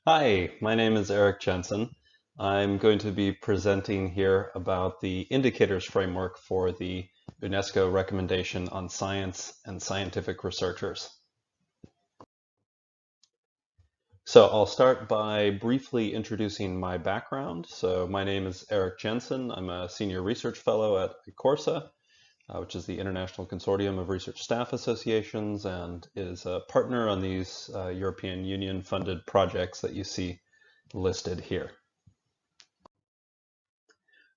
Hi, my name is Eric Jensen. I'm going to be presenting here about the indicators framework for the UNESCO recommendation on science and scientific researchers. So I'll start by briefly introducing my background. So my name is Eric Jensen. I'm a senior research fellow at ICoRSA, which is the International Consortium of Research Staff Associations, and is a partner on these European Union funded projects that you see listed here.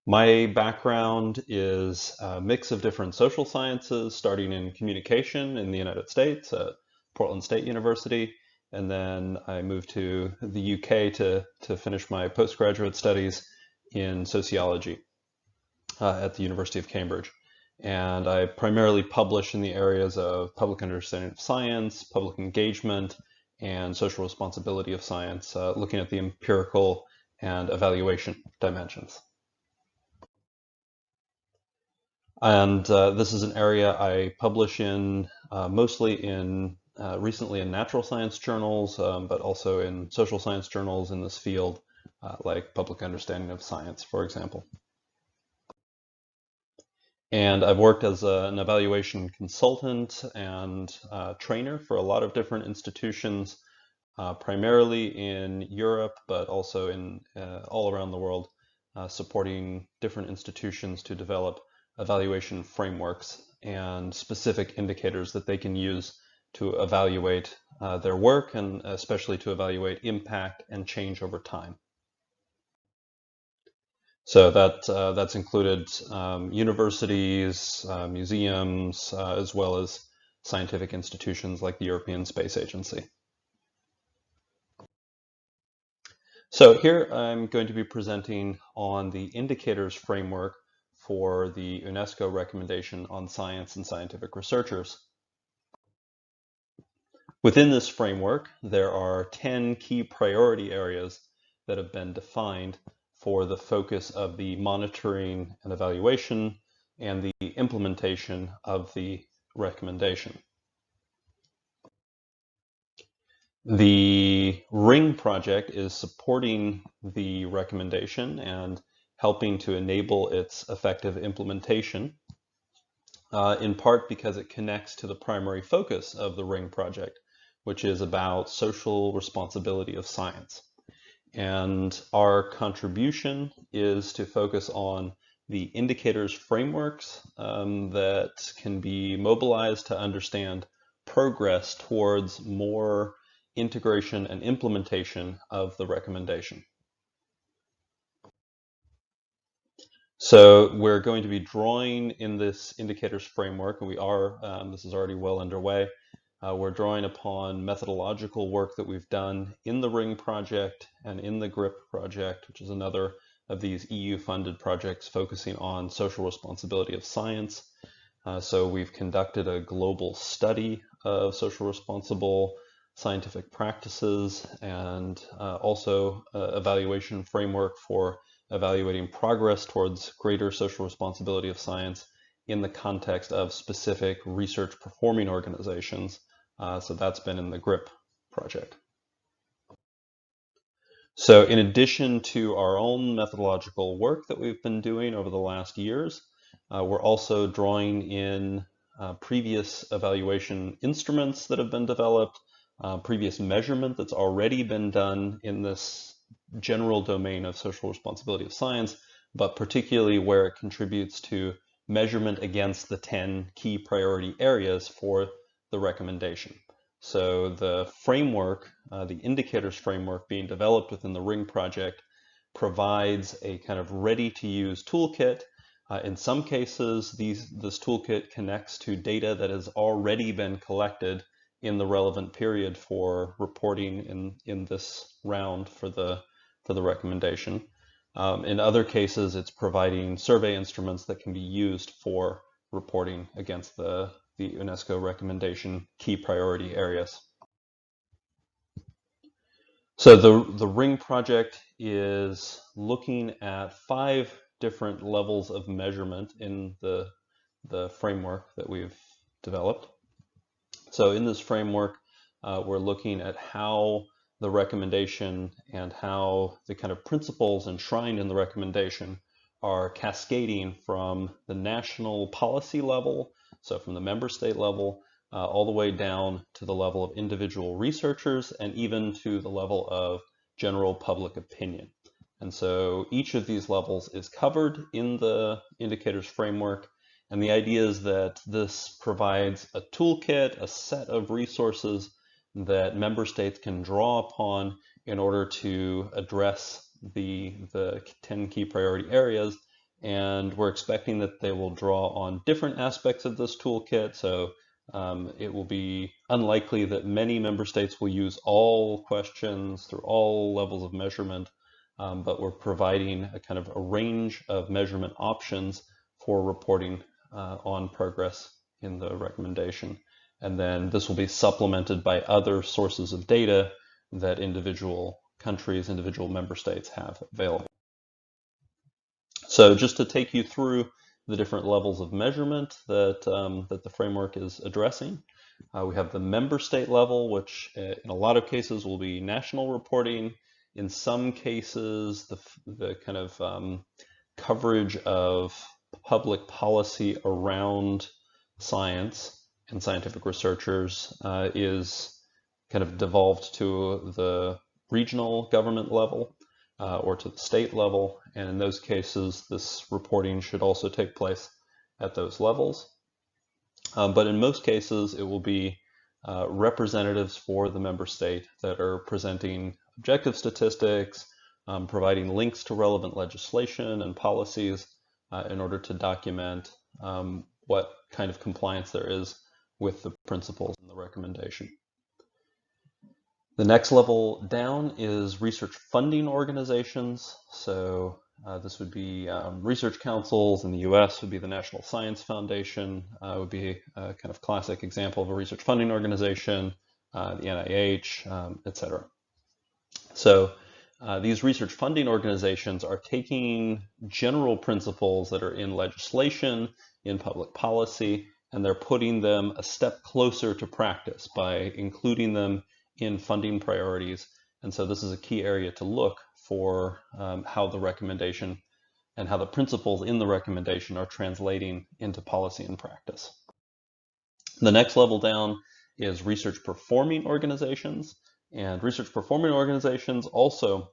My background is a mix of different social sciences, starting in communication in the United States at Portland State University, and then I moved to the UK to finish my postgraduate studies in sociology at the University of Cambridge. And I primarily publish in the areas of public understanding of science, public engagement, and social responsibility of science, looking at the empirical and evaluation dimensions. And this is an area I publish in mostly in recently in natural science journals, but also in social science journals in this field, like Public Understanding of Science, for example. And I've worked as an evaluation consultant and trainer for a lot of different institutions, primarily in Europe, but also in all around the world, supporting different institutions to develop evaluation frameworks and specific indicators that they can use to evaluate their work, and especially to evaluate impact and change over time. So that's included universities, museums, as well as scientific institutions like the European Space Agency. So here I'm going to be presenting on the indicators framework for the UNESCO recommendation on science and scientific researchers. Within this framework, there are 10 key priority areas that have been defined for the focus of the monitoring and evaluation and the implementation of the recommendation. The RRING project is supporting the recommendation and helping to enable its effective implementation, in part because it connects to the primary focus of the RRING project, which is about social responsibility of science. And our contribution is to focus on the indicators frameworks that can be mobilized to understand progress towards more integration and implementation of the recommendation. So we're going to be drawing in this indicators framework, and we are, this is already well underway. We're drawing upon methodological work that we've done in the RRING project and in the GRRIP project, which is another of these EU-funded projects focusing on social responsibility of science. So we've conducted a global study of social responsible scientific practices, and also evaluation framework for evaluating progress towards greater social responsibility of science in the context of specific research performing organizations. So that's been in the GRRIP project. So in addition to our own methodological work that we've been doing over the last years, we're also drawing in previous evaluation instruments that have been developed, previous measurement that's already been done in this general domain of social responsibility of science, but particularly where it contributes to measurement against the 10 key priority areas for the recommendation. So the framework, the indicators framework being developed within the RRING project, provides a kind of ready-to-use toolkit. In some cases, this toolkit connects to data that has already been collected in the relevant period for reporting in this round for the recommendation. In other cases, it's providing survey instruments that can be used for reporting against the UNESCO recommendation key priority areas. So the RRING project is looking at 5 different levels of measurement in the framework that we've developed. So in this framework, we're looking at how the recommendation and how the kind of principles enshrined in the recommendation are cascading from the national policy level, so from the member state level, all the way down to the level of individual researchers and even to the level of general public opinion. And so each of these levels is covered in the indicators framework. And the idea is that this provides a toolkit, a set of resources that member states can draw upon in order to address the 10 key priority areas. And we're expecting that they will draw on different aspects of this toolkit. So it will be unlikely that many member states will use all questions through all levels of measurement, but we're providing a kind of a range of measurement options for reporting on progress in the recommendation. And then this will be supplemented by other sources of data that individual countries, individual member states have available. So just to take you through the different levels of measurement that the framework is addressing, we have the member state level, which in a lot of cases will be national reporting. In some cases, the kind of coverage of public policy around science and scientific researchers is kind of devolved to the regional government level or to the state level. And in those cases, this reporting should also take place at those levels. But in most cases, it will be representatives for the member state that are presenting objective statistics, providing links to relevant legislation and policies in order to document what kind of compliance there is with the principles in the recommendation. The next level down is research funding organizations. So this would be research councils. In the US would be the National Science Foundation, would be a kind of classic example of a research funding organization, the NIH, etc. So these research funding organizations are taking general principles that are in legislation, in public policy, and they're putting them a step closer to practice by including them in funding priorities. And so this is a key area to look for how the recommendation and how the principles in the recommendation are translating into policy and practice. The next level down is research performing organizations. And research performing organizations also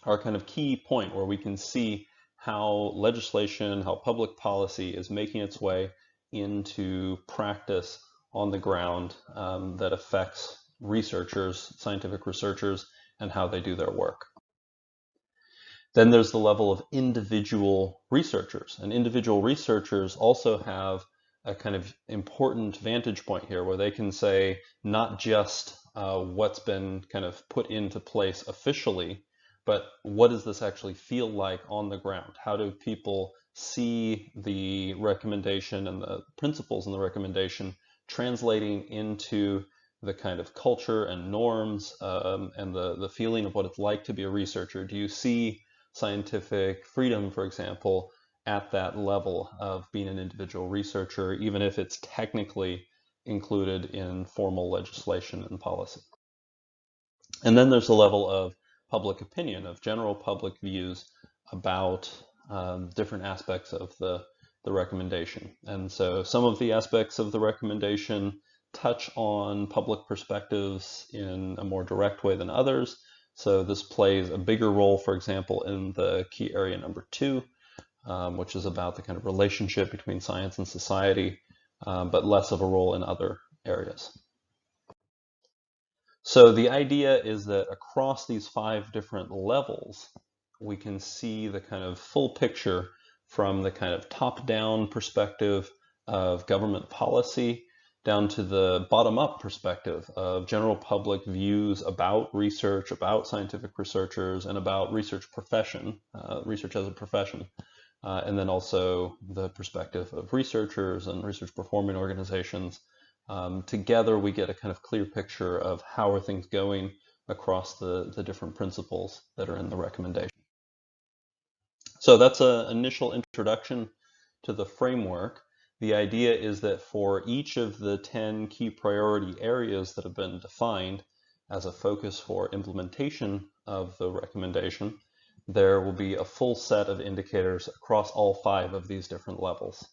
are kind of key point where we can see how legislation, how public policy is making its way into practice on the ground that affects researchers, scientific researchers, and how they do their work. Then there's the level of individual researchers, and individual researchers also have a kind of important vantage point here where they can say not just what's been kind of put into place officially, but what does this actually feel like on the ground? How do people see the recommendation and the principles in the recommendation translating into the kind of culture and norms and the feeling of what it's like to be a researcher? Do you see scientific freedom, for example, at that level of being an individual researcher, even if it's technically included in formal legislation and policy? And then there's the level of public opinion, of general public views about different aspects of the recommendation. And so some of the aspects of the recommendation touch on public perspectives in a more direct way than others. So this plays a bigger role, for example, in the key area number 2, which is about the kind of relationship between science and society, but less of a role in other areas. So the idea is that across these 5 different levels, we can see the kind of full picture from the kind of top-down perspective of government policy down to the bottom-up perspective of general public views about research, about scientific researchers, and about research profession, research as a profession. And then also the perspective of researchers and research performing organizations. Together we get a kind of clear picture of how are things going across the different principles that are in the recommendation. So that's an initial introduction to the framework. The idea is that for each of the 10 key priority areas that have been defined, as a focus for implementation of the recommendation, there will be a full set of indicators across all 5 of these different levels.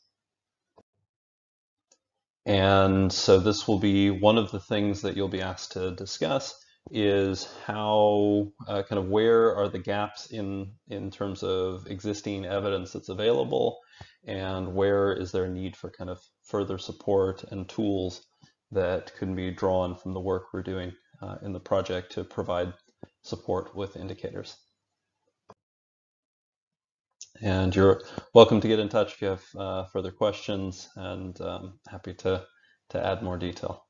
And so this will be one of the things that you'll be asked to discuss, is how, kind of where are the gaps in terms of existing evidence that's available, and where is there a need for kind of further support and tools that can be drawn from the work we're doing in the project to provide support with indicators. And you're welcome to get in touch if you have further questions, and happy to add more detail.